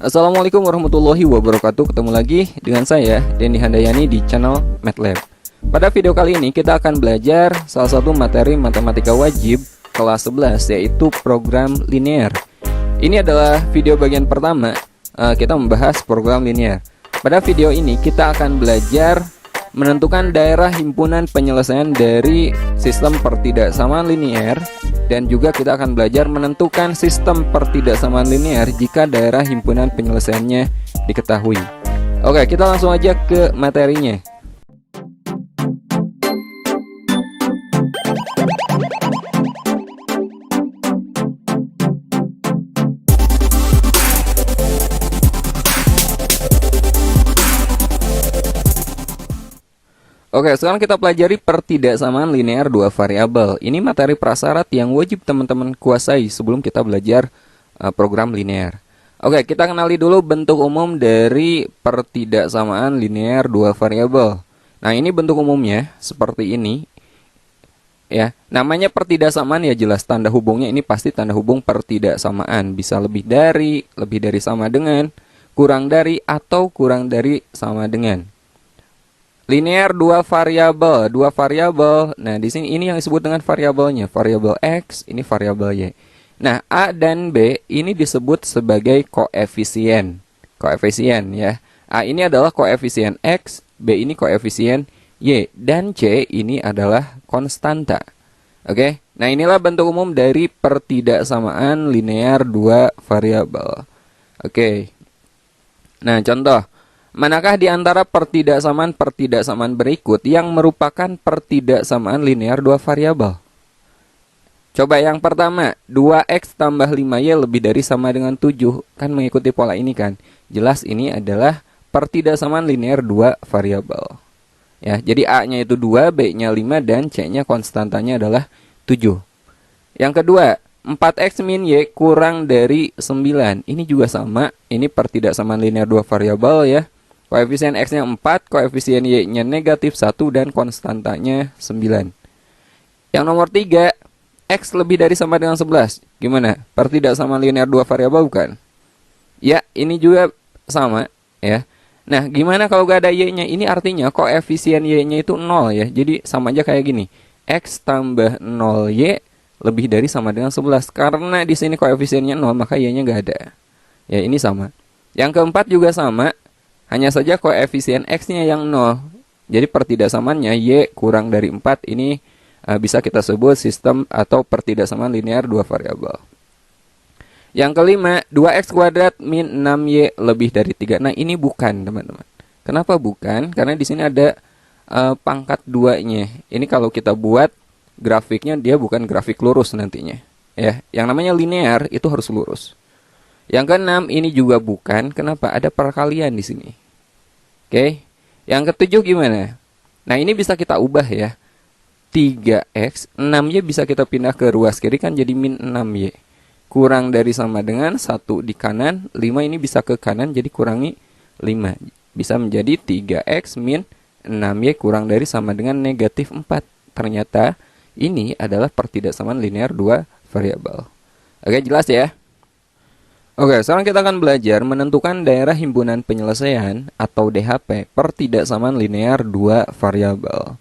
Assalamualaikum warahmatullahi wabarakatuh. Ketemu lagi dengan saya, Denny Handayani, di channel MATLAB. Pada video kali ini kita akan belajar salah satu materi matematika wajib kelas 11, yaitu program linear. Ini adalah video bagian pertama. Kita membahas program linear. Pada video ini kita akan belajar menentukan daerah himpunan penyelesaian dari sistem pertidaksamaan linear, dan juga kita akan belajar menentukan sistem pertidaksamaan linear jika daerah himpunan penyelesaiannya diketahui. Oke, kita langsung aja ke materinya. Oke, sekarang kita pelajari pertidaksamaan linear dua variabel. Ini materi prasyarat yang wajib teman-teman kuasai sebelum kita belajar program linear. Oke, kita kenali dulu bentuk umum dari pertidaksamaan linear dua variabel. Nah, ini bentuk umumnya seperti ini. Ya, namanya pertidaksamaan ya jelas tanda hubungnya ini pasti tanda hubung pertidaksamaan. Bisa lebih dari sama dengan, kurang dari, atau kurang dari sama dengan. Linear dua variabel. Nah, di sini ini yang disebut dengan variabelnya, variabel X, ini variabel Y. Nah, A dan B ini disebut sebagai koefisien. Koefisien ya. A ini adalah koefisien X, B ini koefisien Y, dan C ini adalah konstanta. Oke. Nah, inilah bentuk umum dari pertidaksamaan linear dua variabel. Oke. Nah, contoh. Manakah di antara pertidaksamaan berikut yang merupakan pertidaksamaan linear dua variabel? Coba yang pertama, 2x tambah 5y lebih dari sama dengan 7. Kan mengikuti pola ini kan. Jelas ini adalah pertidaksamaan linear dua variabel. Ya, jadi A-nya itu 2, B-nya 5, dan C-nya konstantanya adalah 7. Yang kedua, 4x min y kurang dari 9. Ini juga sama. Ini pertidaksamaan linear dua variabel ya. Koefisien X-nya 4, koefisien Y-nya negatif 1, dan konstantanya 9. Yang nomor 3, X lebih dari sama dengan 11. Gimana? Pertidaksamaan linear dua variabel bukan? Ya, ini juga sama ya. Nah, gimana kalau gak ada Y-nya? Ini artinya koefisien Y-nya itu 0 ya. Jadi sama aja kayak gini. X tambah 0Y lebih dari sama dengan 11. Karena di sini koefisiennya 0, maka Y-nya gak ada. Ya, ini sama. Yang keempat juga sama. Hanya saja koefisien X-nya yang 0. Jadi pertidaksamaannya Y kurang dari 4 ini bisa kita sebut sistem atau pertidaksamaan linear dua variabel. Yang kelima, 2x kuadrat min 6y lebih dari 3. Nah, ini bukan, teman-teman. Kenapa bukan? Karena di sini ada pangkat 2-nya. Ini kalau kita buat grafiknya, dia bukan grafik lurus nantinya. Ya, yang namanya linear itu harus lurus. Yang keenam, ini juga bukan. Kenapa? Ada perkalian di sini. Oke. Yang ketujuh gimana? Nah, ini bisa kita ubah ya. 3x, 6y bisa kita pindah ke ruas kiri kan jadi min 6y. Kurang dari sama dengan 1 di kanan, 5 ini bisa ke kanan jadi kurangi 5. Bisa menjadi 3x min 6y kurang dari sama dengan negatif 4. Ternyata ini adalah pertidaksamaan linear dua variabel. Oke, jelas ya? Oke, sekarang kita akan belajar menentukan daerah himpunan penyelesaian atau DHP pertidaksamaan linear dua variabel.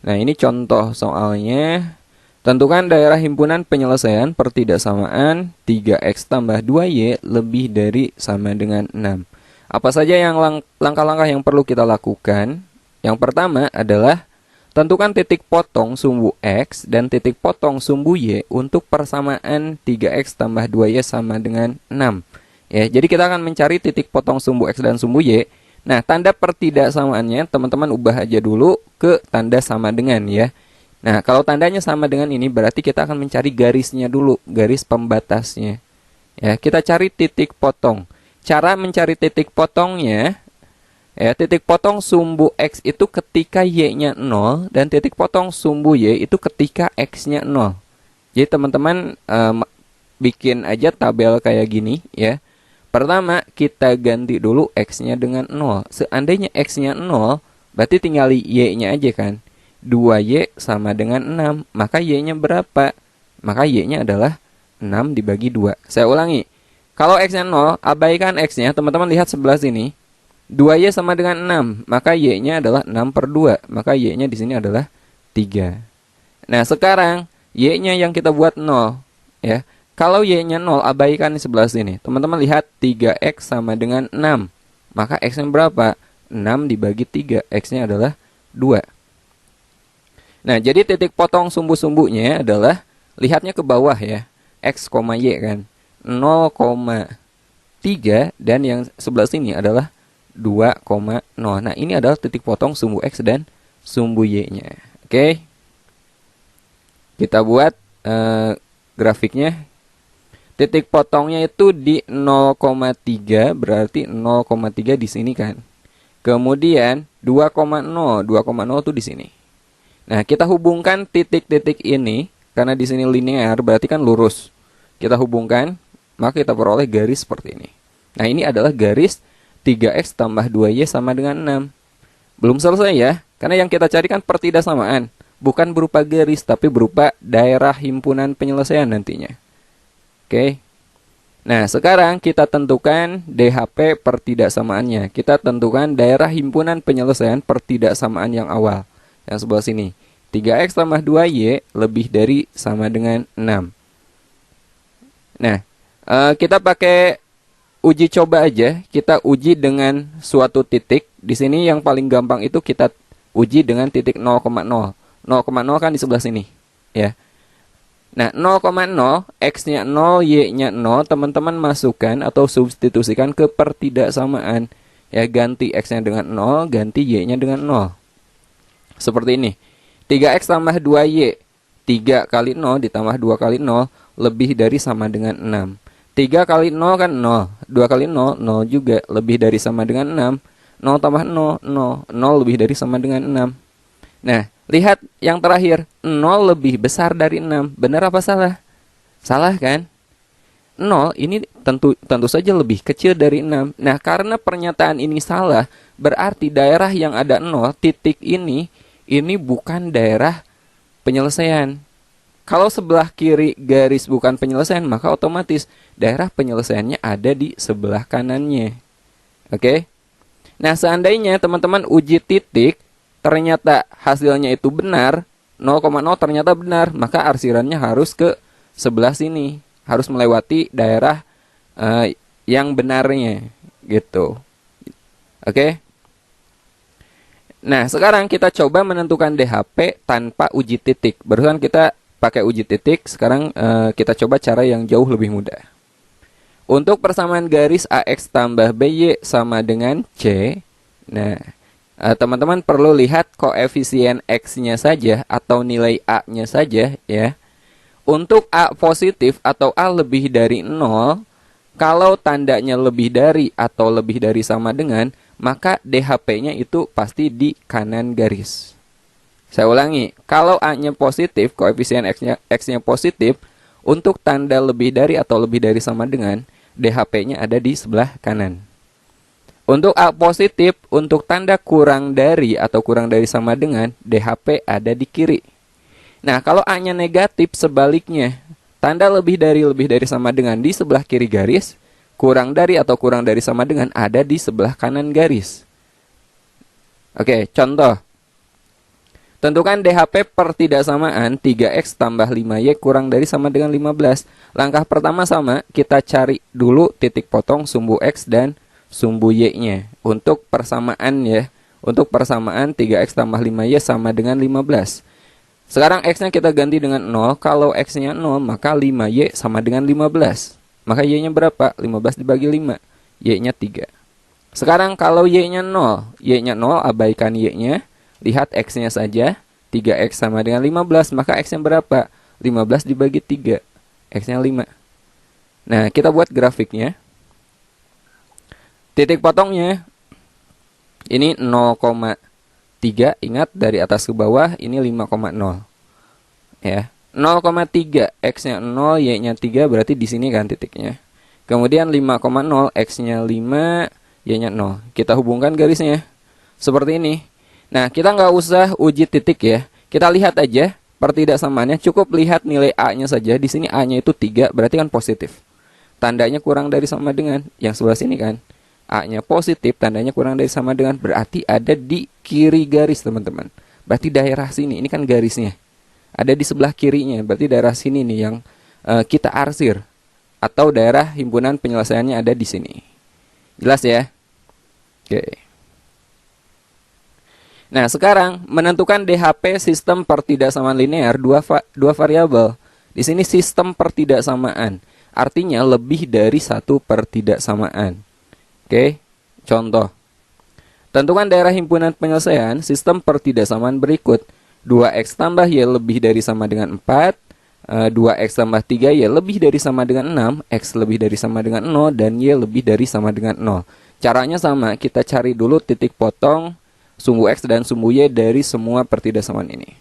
Nah, ini contoh soalnya. Tentukan daerah himpunan penyelesaian pertidaksamaan 3x tambah 2y lebih dari sama dengan 6. Apa saja yang langkah-langkah yang perlu kita lakukan? Yang pertama adalah tentukan titik potong sumbu X dan titik potong sumbu Y untuk persamaan 3X tambah 2Y sama dengan 6. Ya, jadi kita akan mencari titik potong sumbu X dan sumbu Y. Nah, tanda pertidaksamaannya teman-teman ubah aja dulu ke tanda sama dengan ya. Nah, kalau tandanya sama dengan ini berarti kita akan mencari garisnya dulu, garis pembatasnya. Ya, kita cari titik potong. Cara mencari titik potongnya, ya, titik potong sumbu X itu ketika Y-nya 0, dan titik potong sumbu Y itu ketika X-nya 0. Jadi teman-teman bikin aja tabel kayak gini ya. Pertama, kita ganti dulu X-nya dengan 0. Seandainya X-nya 0, berarti tinggal Y-nya aja kan. 2Y sama dengan 6. Maka Y-nya berapa? Maka Y-nya adalah 6 dibagi 2. Saya ulangi. Kalau X-nya 0, abaikan X-nya. Teman-teman lihat sebelah sini. 2Y sama dengan 6. Maka Y-nya adalah 6 per 2. Maka Y-nya di sini adalah 3. Nah, sekarang Y-nya yang kita buat 0. Ya. Kalau Y-nya 0, abaikan di sebelah sini. Teman-teman lihat 3X sama dengan 6. Maka X-nya berapa? 6 dibagi 3. X-nya adalah 2. Nah, jadi titik potong sumbu-sumbunya adalah, lihatnya ke bawah ya. X, Y kan. 0,3 dan yang sebelah sini adalah 2,0. Nah, ini adalah titik potong sumbu X dan sumbu Y-nya. Oke. Kita buat grafiknya. Titik potongnya itu di 0,3, berarti 0,3 di sini kan. Kemudian 2,0, 2,0 itu di sini. Nah, kita hubungkan titik-titik ini karena di sini linear, berarti kan lurus. Kita hubungkan, maka kita peroleh garis seperti ini. Nah, ini adalah garis 3X tambah 2Y sama dengan 6. Belum selesai ya, karena yang kita cari kan pertidaksamaan. Bukan berupa garis, tapi berupa daerah himpunan penyelesaian nantinya. Oke. Nah, sekarang kita tentukan DHP pertidaksamaannya. Kita tentukan daerah himpunan penyelesaian pertidaksamaan yang awal. Yang sebelah sini. 3X tambah 2Y lebih dari sama dengan 6. Nah, kita pakai uji coba aja. Kita uji dengan suatu titik. Di sini yang paling gampang itu kita uji dengan titik 0,0. 0,0 kan di sebelah sini. Ya. Nah, 0,0, X-nya 0, Y-nya 0, teman-teman masukkan atau substitusikan ke pertidaksamaan. Ya, ganti X-nya dengan 0, ganti Y-nya dengan 0. Seperti ini. 3X tambah 2Y. 3 kali 0 ditambah 2 kali 0 lebih dari sama dengan 6. 3 kali 0 kan 0. 2 kali 0, 0 juga lebih dari sama dengan 6. 0 tambah 0, 0. 0 lebih dari sama dengan 6. Nah, lihat yang terakhir, 0 lebih besar dari 6. Benar apa salah? Salah kan? 0 ini tentu saja lebih kecil dari 6. Nah, karena pernyataan ini salah, berarti daerah yang ada 0, titik ini bukan daerah penyelesaian. Kalau sebelah kiri garis bukan penyelesaian, maka otomatis daerah penyelesaiannya ada di sebelah kanannya. Oke? Nah, seandainya teman-teman uji titik, ternyata hasilnya itu benar, 0,0 ternyata benar, maka arsirannya harus ke sebelah sini, harus melewati daerah yang benarnya, gitu. Oke. Nah, sekarang kita coba menentukan DHP tanpa uji titik. Barusan kita pakai uji titik, sekarang kita coba cara yang jauh lebih mudah. Untuk persamaan garis AX tambah BY sama dengan C. Nah, teman-teman perlu lihat koefisien X-nya saja atau nilai A-nya saja ya. Untuk A positif atau A lebih dari 0, kalau tandanya lebih dari atau lebih dari sama dengan, maka DHP-nya itu pasti di kanan garis. Saya ulangi, kalau A-nya positif, koefisien X-nya positif, untuk tanda lebih dari atau lebih dari sama dengan, DHP-nya ada di sebelah kanan. Untuk A positif, untuk tanda kurang dari atau kurang dari sama dengan, DHP ada di kiri. Nah, kalau A-nya negatif, sebaliknya. Tanda lebih dari sama dengan di sebelah kiri garis, kurang dari atau kurang dari sama dengan ada di sebelah kanan garis. Oke, contoh. Tentukan DHP pertidaksamaan 3X tambah 5Y kurang dari sama dengan 15. Langkah pertama sama, kita cari dulu titik potong sumbu X dan sumbu Y-nya. Untuk persamaan ya. Untuk persamaan 3X tambah 5Y sama dengan 15. Sekarang X-nya kita ganti dengan 0. Kalau X-nya 0, maka 5Y sama dengan 15. Maka Y-nya berapa? 15 dibagi 5. Y-nya 3. Sekarang kalau Y-nya 0. Y-nya 0, abaikan Y-nya. Lihat X-nya saja. 3X sama dengan 15. Maka X-nya berapa? 15 dibagi 3. X-nya 5. Nah, kita buat grafiknya. Titik potongnya ini 0,3, ingat dari atas ke bawah ini 5,0. Ya. 0,3 X-nya 0, Y-nya 3 berarti di sini kan titiknya. Kemudian 5,0 X-nya 5, Y-nya 0. Kita hubungkan garisnya seperti ini. Nah, kita nggak usah uji titik ya. Kita lihat aja pertidaksamaannya, cukup lihat nilai A-nya saja. Di sini A-nya itu 3, berarti kan positif. tandanya kurang dari sama dengan. Yang sebelah sini kan, A-nya positif, tandanya kurang dari sama dengan, berarti ada di kiri garis teman-teman. Berarti daerah sini, ini kan garisnya. Ada di sebelah kirinya, berarti daerah sini nih yang kita arsir. Atau daerah himpunan penyelesaiannya ada di sini. Jelas ya? Oke. Nah, sekarang menentukan DHP sistem pertidaksamaan linear dua variabel. Di sini sistem pertidaksamaan. Artinya lebih dari satu pertidaksamaan. Oke, contoh. Tentukan daerah himpunan penyelesaian sistem pertidaksamaan berikut. 2x tambah y lebih dari sama dengan 4. 2x tambah 3y lebih dari sama dengan 6. X lebih dari sama dengan 0. Dan y lebih dari sama dengan 0. Caranya sama. Kita cari dulu titik potong sumbu x dan sumbu y dari semua pertidaksamaan ini.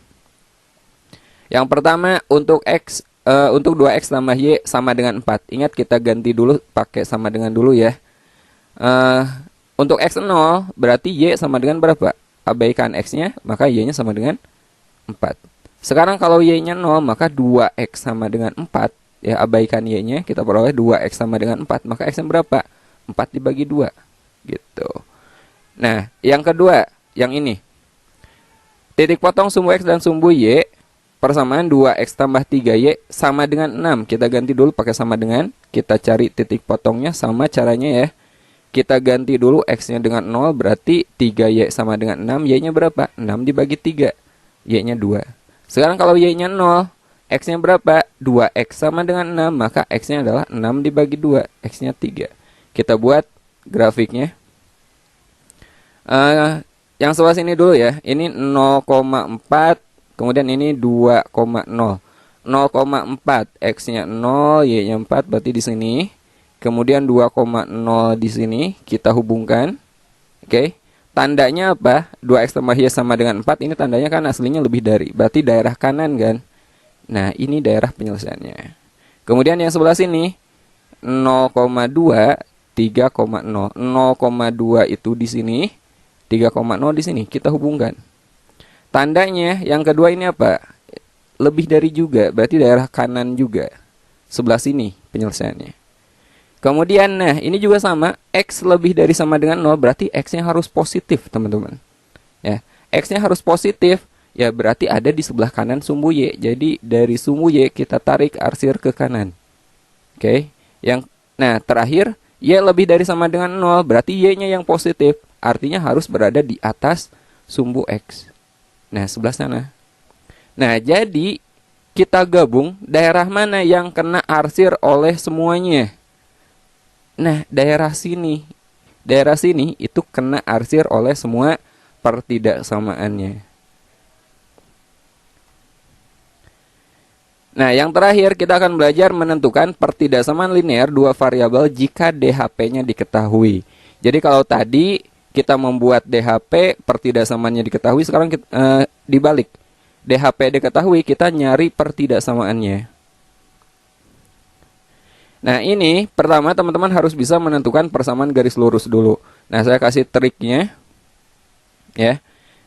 Yang pertama untuk x. Untuk 2x tambah y sama dengan 4. Ingat kita ganti dulu pakai sama dengan dulu ya. Untuk x 0 berarti y sama dengan berapa? Abaikan x-nya, maka y-nya sama dengan 4. Sekarang kalau y-nya 0, maka 2x sama dengan 4. Ya, abaikan y-nya, kita peroleh 2x sama dengan 4. Maka x-nya berapa? 4 dibagi 2. Gitu. Nah, yang kedua, yang ini. Titik potong sumbu x dan sumbu y, persamaan 2x tambah 3y sama dengan 6. Kita ganti dulu pakai sama dengan. Kita cari titik potongnya, sama caranya ya. Kita ganti dulu x-nya dengan 0, berarti 3y sama dengan 6, y-nya berapa? 6 dibagi 3, y-nya 2. Sekarang kalau y-nya 0, x-nya berapa? 2x sama dengan 6, maka x-nya adalah 6 dibagi 2, x-nya 3. Kita buat grafiknya. Yang sebelah sini dulu ya, ini 0,4, kemudian ini 2,0. 0,4, x-nya 0, y-nya 4, berarti di sini. Kemudian 2,0 di sini kita hubungkan. Oke. Tandanya apa? 2x tambah y sama dengan 4. Ini tandanya kan aslinya lebih dari. Berarti daerah kanan kan. Nah, ini daerah penyelesaiannya. Kemudian yang sebelah sini 0,2, 3,0. 0,2 itu di sini, 3,0 di sini. Kita hubungkan. Tandanya yang kedua ini apa? Lebih dari juga. Berarti daerah kanan juga. Sebelah sini penyelesaiannya. Kemudian, nah ini juga sama, x lebih dari sama dengan 0, berarti x-nya harus positif, teman-teman. Ya, x-nya harus positif, ya berarti ada di sebelah kanan sumbu y. Jadi dari sumbu y kita tarik arsir ke kanan. Oke, nah terakhir y lebih dari sama dengan 0, berarti y-nya yang positif, artinya harus berada di atas sumbu x. Nah, sebelah sana. Nah, jadi kita gabung daerah mana yang kena arsir oleh semuanya. Nah, daerah sini itu kena arsir oleh semua pertidaksamaannya. Nah, yang terakhir kita akan belajar menentukan pertidaksamaan linear dua variabel jika DHP-nya diketahui. Jadi kalau tadi kita membuat DHP, pertidaksamaannya diketahui, sekarang kita, dibalik. DHP diketahui, kita nyari pertidaksamaannya. Nah, ini pertama teman-teman harus bisa menentukan persamaan garis lurus dulu. Nah, saya kasih triknya. Ya.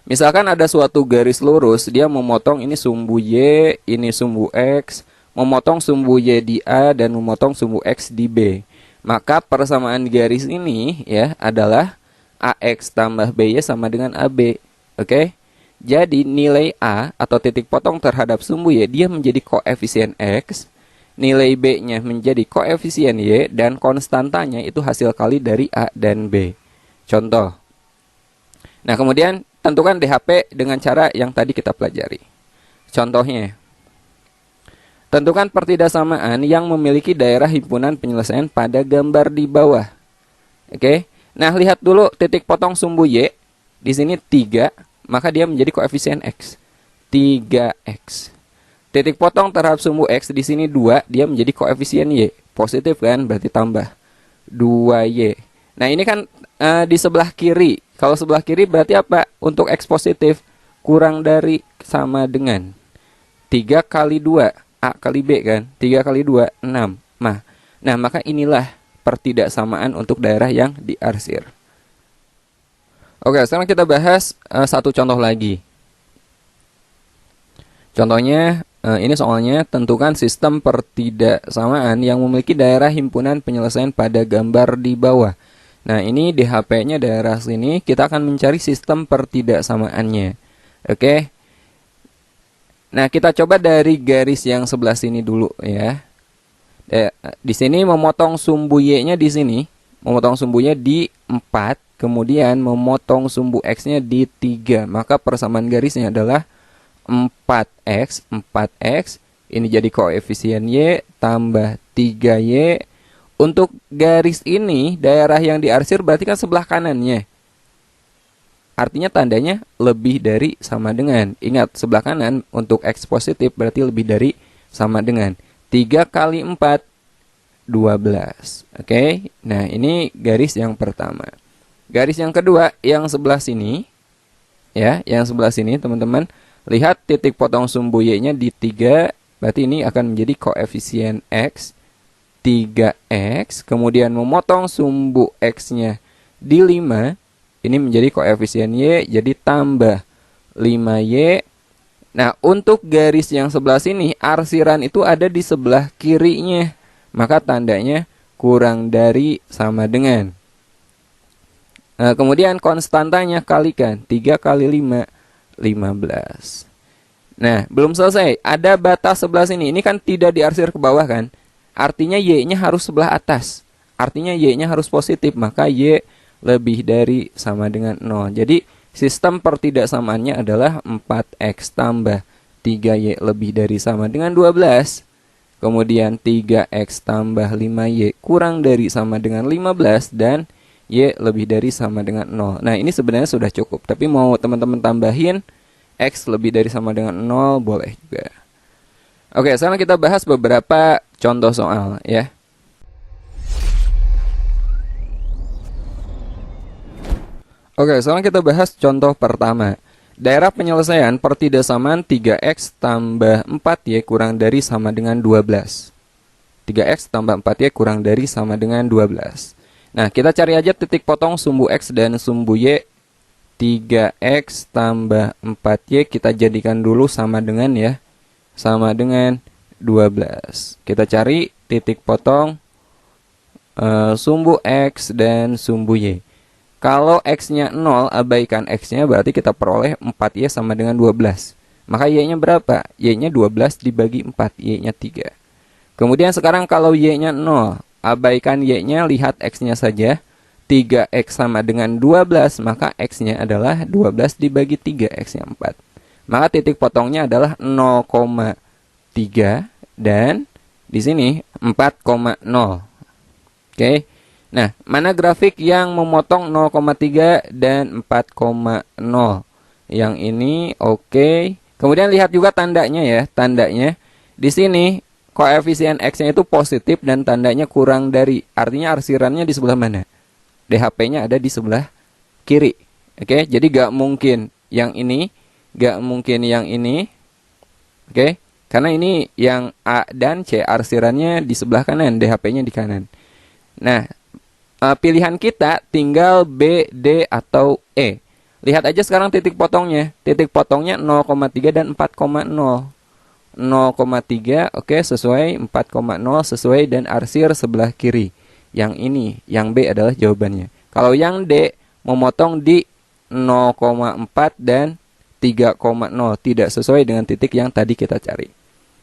Misalkan ada suatu garis lurus, dia memotong ini sumbu y, ini sumbu x, memotong sumbu y di A dan memotong sumbu x di B. Maka persamaan garis ini ya adalah AX tambah BY sama dengan AB. Oke? Jadi nilai A atau titik potong terhadap sumbu y dia menjadi koefisien x. Nilai B-nya menjadi koefisien Y, dan konstantanya itu hasil kali dari A dan B. Contoh. Nah, kemudian tentukan DHP dengan cara yang tadi kita pelajari. Contohnya. Tentukan pertidaksamaan yang memiliki daerah himpunan penyelesaian pada gambar di bawah. Oke. Nah, lihat dulu titik potong sumbu Y. Di sini 3, maka dia menjadi koefisien X. 3X. Titik potong terhadap sumbu X di sini 2, dia menjadi koefisien Y. Positif kan, berarti tambah 2Y. Nah, ini kan di sebelah kiri. Kalau sebelah kiri berarti apa? Untuk X positif kurang dari sama dengan 3 kali 2, A kali B kan. 3 kali 2, 6. Nah, maka inilah pertidaksamaan untuk daerah yang diarsir. Oke, sekarang kita bahas satu contoh lagi. Contohnya Ini soalnya tentukan sistem pertidaksamaan yang memiliki daerah himpunan penyelesaian pada gambar di bawah. Nah, ini di HP-nya daerah sini, kita akan mencari sistem pertidaksamaannya. Oke. Nah, kita coba dari garis yang sebelah sini dulu ya. Di sini memotong sumbu Y-nya di sini, memotong sumbunya di 4, kemudian memotong sumbu X-nya di 3. Maka persamaan garisnya adalah 4x, ini jadi koefisien Y tambah 3Y. Untuk garis ini, daerah yang diarsir berarti kan sebelah kanannya. Artinya tandanya lebih dari sama dengan. Ingat, sebelah kanan untuk X positif berarti lebih dari sama dengan. 3 kali 4, 12. Oke, nah ini garis yang pertama. Garis yang kedua, yang sebelah sini. Ya, yang sebelah sini teman-teman. Lihat titik potong sumbu Y-nya di 3, berarti ini akan menjadi koefisien X, 3X. Kemudian memotong sumbu X-nya di 5, ini menjadi koefisien Y, jadi tambah 5Y. Nah, untuk garis yang sebelah sini, arsiran itu ada di sebelah kirinya. Maka tandanya kurang dari sama dengan. Nah, kemudian konstantanya kalikan. 3 kali 5, 15. Nah, belum selesai. Ada batas sebelah sini. Ini kan tidak diarsir ke bawah kan. Artinya Y-nya harus sebelah atas. Artinya Y-nya harus positif. Maka Y lebih dari sama dengan 0. Jadi, sistem pertidaksamaannya adalah 4X tambah 3Y lebih dari sama dengan 12. Kemudian 3X tambah 5Y kurang dari sama dengan 15. Dan Y lebih dari sama dengan 0. Nah, ini sebenarnya sudah cukup. Tapi mau teman-teman tambahin X lebih dari sama dengan 0 boleh juga. Oke, sekarang kita bahas beberapa contoh soal ya. Oke, sekarang kita bahas contoh pertama. Daerah penyelesaian pertidaksamaan 3X tambah 4Y kurang dari sama dengan 12. 3X tambah 4Y kurang dari sama dengan 12. Nah, kita cari aja titik potong sumbu X dan sumbu Y. 3X tambah 4Y kita jadikan dulu sama dengan ya. Sama dengan 12. Kita cari titik potong sumbu X dan sumbu Y. Kalau X-nya 0, abaikan X-nya, berarti kita peroleh 4Y sama dengan 12. Maka Y-nya berapa? Y-nya 12 dibagi 4, Y-nya 3. Kemudian sekarang kalau Y-nya 0, abaikan Y-nya, lihat X-nya saja. 3X sama dengan 12, maka X-nya adalah 12 dibagi 3, X-nya 4. Maka titik potongnya adalah 0,3 dan di sini 4,0. Oke. Nah, mana grafik yang memotong 0,3 dan 4,0? Yang ini oke. Kemudian lihat juga tandanya ya, tandanya. Di sini koefisien X-nya itu positif dan tandanya kurang dari. Artinya arsirannya di sebelah mana? DHP-nya ada di sebelah kiri. Oke, jadi gak mungkin yang ini, gak mungkin yang ini. Oke, karena ini yang A dan C arsirannya di sebelah kanan, DHP-nya di kanan. Nah, pilihan kita tinggal B, D, atau E. Lihat aja sekarang titik potongnya. Titik potongnya 0,3 dan 4,0. 0,3 oke, sesuai, 4,0 sesuai, dan arsir sebelah kiri. Yang ini, yang B adalah jawabannya. Kalau yang D memotong di 0,4 dan 3,0, tidak sesuai dengan titik yang tadi kita cari.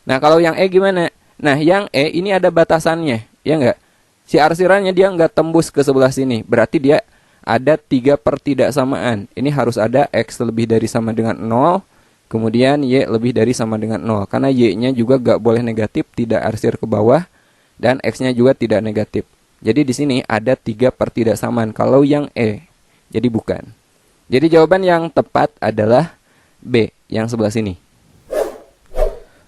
Nah, kalau yang E gimana? Nah, yang E ini ada batasannya, ya enggak? Si arsirannya dia enggak tembus ke sebelah sini, berarti dia ada 3 pertidaksamaan. Ini harus ada X lebih dari sama dengan 0, kemudian Y lebih dari sama dengan 0. Karena Y-nya juga enggak boleh negatif, tidak arsir ke bawah, dan X-nya juga tidak negatif. Jadi di sini ada 3 pertidaksamaan kalau yang E. Jadi bukan. Jadi jawaban yang tepat adalah B, yang sebelah sini.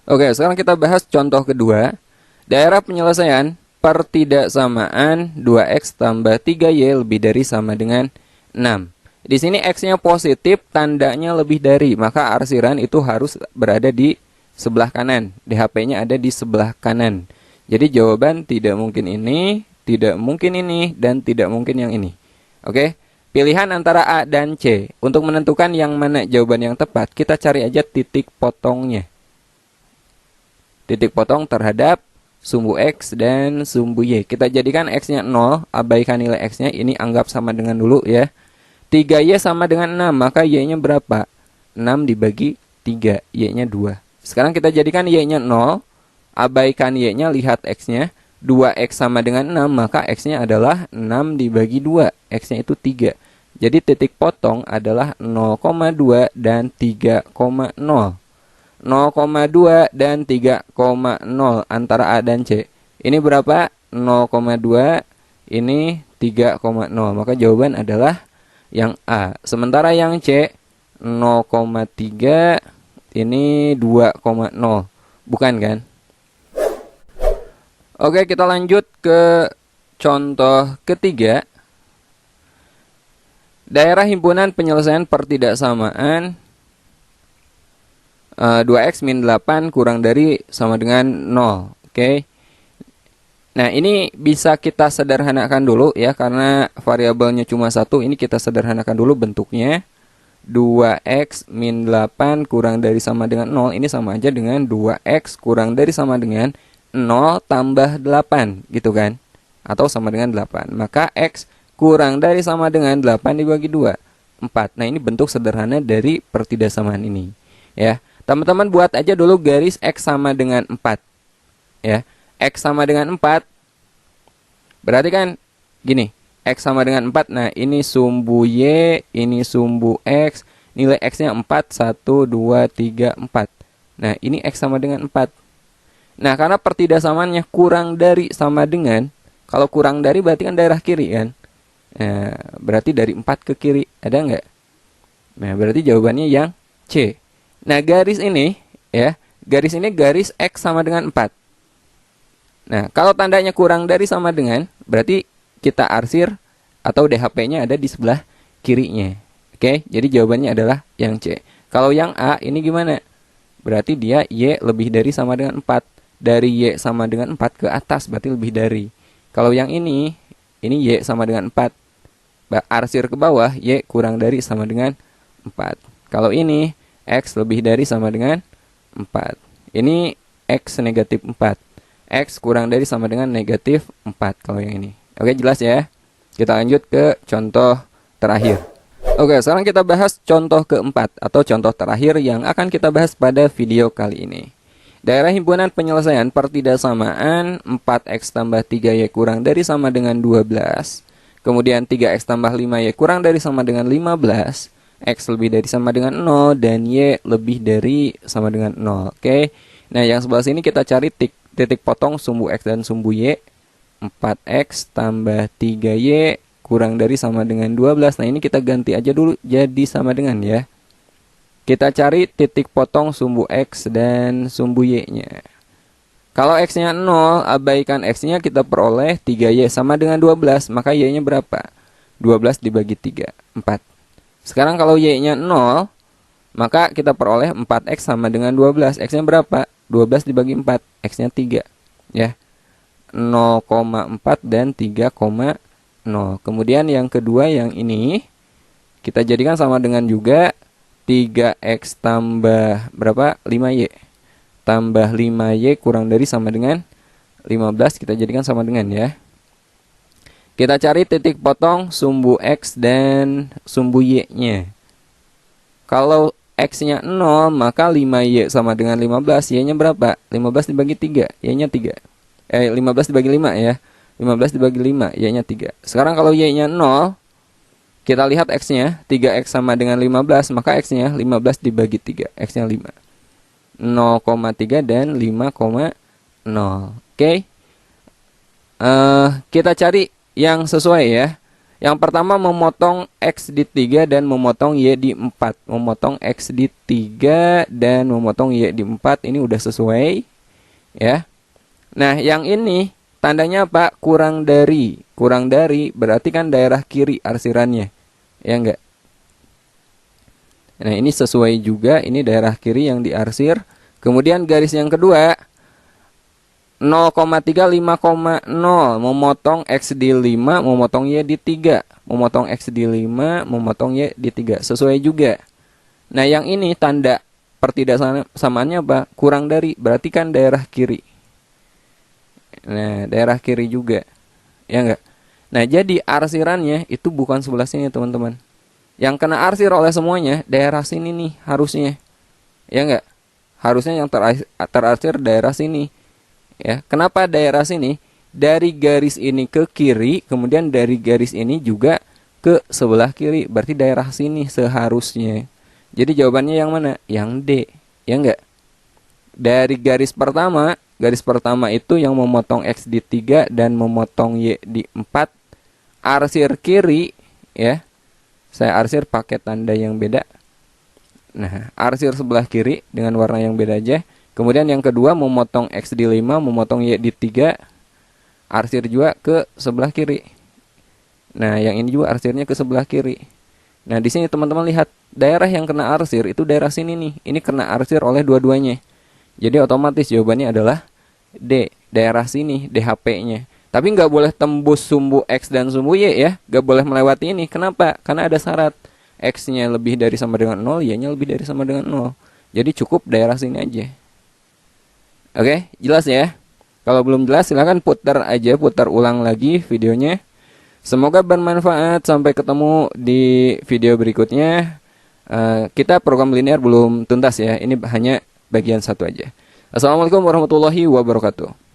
Oke, sekarang kita bahas contoh kedua. Daerah penyelesaian pertidaksamaan 2X tambah 3Y lebih dari sama dengan 6. Di sini X-nya positif, tandanya lebih dari. Maka arsiran itu harus berada di sebelah kanan. DHP-nya ada di sebelah kanan. Jadi jawaban tidak mungkin ini, tidak mungkin ini, dan tidak mungkin yang ini. Oke, pilihan antara A dan C. Untuk menentukan yang mana jawaban yang tepat, kita cari aja titik potongnya. titik potong terhadap sumbu X dan sumbu Y. Kita jadikan X-nya 0, abaikan nilai X-nya, ini anggap sama dengan dulu ya. 3Y sama dengan 6, maka Y-nya berapa? 6 dibagi 3, Y-nya 2. Sekarang kita jadikan Y-nya 0, abaikan Y-nya, lihat X-nya. 2X sama dengan 6, maka X-nya adalah 6 dibagi 2. X-nya itu 3. Jadi titik potong adalah 0,2 dan 3,0. 0,2 dan 3,0 antara A dan C. Ini berapa? 0,2, ini 3,0. Maka jawaban adalah yang A. Sementara yang C 0,3, ini 2,0. Bukan kan? Oke, kita lanjut ke contoh ketiga. Daerah himpunan penyelesaian pertidaksamaan 2x min 8 kurang dari sama dengan 0. Oke. Nah, ini bisa kita sederhanakan dulu ya, karena variabelnya cuma satu. Ini kita sederhanakan dulu bentuknya. 2x min 8 kurang dari sama dengan 0. Ini sama aja dengan 2x kurang dari sama dengan 0 tambah 8 gitu kan. Atau sama dengan 8. Maka x kurang dari sama dengan 8 dibagi 2. 4. Nah, ini bentuk sederhana dari pertidaksamaan ini. Ya. Teman-teman buat aja dulu garis X sama dengan 4. Ya. X sama dengan 4. Berarti kan gini. X sama dengan 4. Nah, ini sumbu Y, ini sumbu X. Nilai X-nya 4. 1, 2, 3, 4. Nah, ini X sama dengan 4. Nah, karena pertidaksamaannya kurang dari sama dengan. Kalau kurang dari berarti kan daerah kiri kan. Nah, berarti dari 4 ke kiri. Ada nggak? Nah, berarti jawabannya yang C. Nah, garis ini ya, garis ini garis X sama dengan 4. Nah, kalau tandanya kurang dari sama dengan, berarti kita arsir atau DHP-nya ada di sebelah kirinya. Oke, jadi jawabannya adalah yang C. Kalau yang A ini gimana? Berarti dia Y lebih dari sama dengan 4. Dari Y sama dengan 4 ke atas berarti lebih dari. Kalau yang ini Y sama dengan 4. Arsir ke bawah, Y kurang dari sama dengan 4. Kalau ini X lebih dari sama dengan 4. Ini X negatif 4. X kurang dari sama dengan negatif 4 kalau yang ini. Oke, jelas ya? Kita lanjut ke contoh terakhir. Oke, sekarang kita bahas contoh keempat atau contoh terakhir yang akan kita bahas pada video kali ini. Daerah himpunan penyelesaian pertidaksamaan 4x tambah 3y kurang dari sama dengan 12. Kemudian 3x tambah 5y kurang dari sama dengan 15. X lebih dari sama dengan 0 dan Y lebih dari sama dengan 0. Oke. Nah, yang sebelah sini kita cari titik potong sumbu X dan sumbu Y. 4x tambah 3y kurang dari sama dengan 12. Nah, ini kita ganti aja dulu jadi sama dengan ya. Kita cari titik potong sumbu X dan sumbu Y-nya. Kalau X-nya 0, abaikan X-nya, kita peroleh 3y sama dengan 12. Maka Y-nya berapa? 12 dibagi 3, 4. Sekarang kalau Y-nya 0, maka kita peroleh 4X sama dengan 12. X-nya berapa? 12 dibagi 4. X-nya 3. Ya. 0,4 dan 3,0. Kemudian yang kedua yang ini, kita jadikan sama dengan juga 3X tambah berapa? 5Y. Tambah 5Y kurang dari sama dengan 15. Kita jadikan sama dengan ya. Kita cari titik potong sumbu X dan sumbu Y-nya. Kalau X-nya 0, maka 5Y sama dengan 15. Y-nya berapa? 15 dibagi 3. Y-nya 3. 15 dibagi 5 ya. 15 dibagi 5. Y-nya 3. Sekarang kalau Y-nya 0, kita lihat X-nya. 3X sama dengan 15. Maka X-nya 15 dibagi 3. X-nya 5. 0,3 dan 5,0. Oke. Kita cari yang sesuai ya. Yang pertama memotong X di 3 dan memotong Y di 4. Memotong X di 3 dan memotong Y di 4. Ini udah sesuai ya. Nah, yang ini tandanya apa? Kurang dari. Kurang dari berarti kan daerah kiri arsirannya. Ya enggak? Nah, ini sesuai juga. Ini daerah kiri yang diarsir. Kemudian garis yang kedua 0,3 5,0 memotong X di 5 memotong Y di 3. Memotong X di 5 memotong Y di 3. Sesuai juga. Nah, yang ini tanda pertidaksamaannya apa? Kurang dari, berarti kan daerah kiri. Nah, daerah kiri juga. Ya enggak? Nah, jadi arsirannya itu bukan sebelah sini, teman-teman. Yang kena arsir oleh semuanya daerah sini nih harusnya. Ya enggak? Harusnya yang terarsir daerah sini. Ya, kenapa daerah sini? Dari garis ini ke kiri, kemudian dari garis ini juga ke sebelah kiri. Berarti daerah sini seharusnya. Jadi jawabannya yang mana? Yang D. Ya enggak? Dari garis pertama itu yang memotong X di 3 dan memotong Y di 4. Arsir kiri, ya. Saya arsir pakai tanda yang beda. Nah, arsir sebelah kiri dengan warna yang beda aja. Kemudian yang kedua memotong X di 5, memotong Y di 3. Arsir juga ke sebelah kiri. Nah, yang ini juga arsirnya ke sebelah kiri. Nah, di sini teman-teman lihat, daerah yang kena arsir itu daerah sini nih. Ini kena arsir oleh dua-duanya. Jadi otomatis jawabannya adalah D, daerah sini, DHP-nya. Tapi nggak boleh tembus sumbu X dan sumbu Y ya. Nggak boleh melewati ini. Kenapa? Karena ada syarat. X-nya lebih dari sama dengan 0, Y-nya lebih dari sama dengan 0. Jadi cukup daerah sini aja. Oke, jelas ya? Kalau belum jelas silahkan putar ulang lagi videonya. Semoga bermanfaat. Sampai ketemu di video berikutnya. Kita program linear belum tuntas ya. Ini hanya bagian satu aja. Assalamualaikum warahmatullahi wabarakatuh.